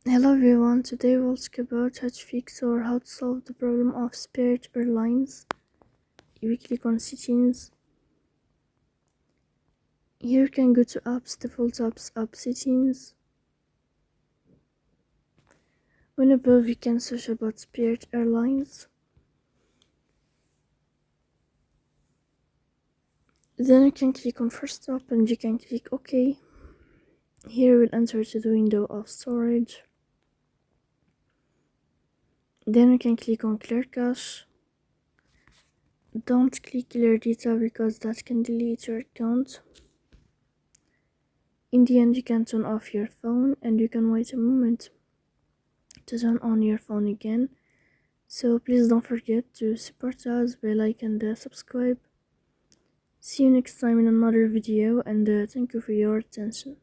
Hello everyone, today we'll talk about how to fix or how to solve the problem of Spirit Airlines. We click on settings. Here you can go to apps, default apps, app settings. When above you can search about Spirit Airlines. Then you can click on first stop and you can click OK. Here we'll enter to the window of storage. Then you can click on clear cache. Don't click clear data because that can delete your account. In the end, you can turn off your phone and you can wait a moment to turn on your phone again. So please don't forget to support us by like and subscribe. See you next time in another video, and thank you for your attention.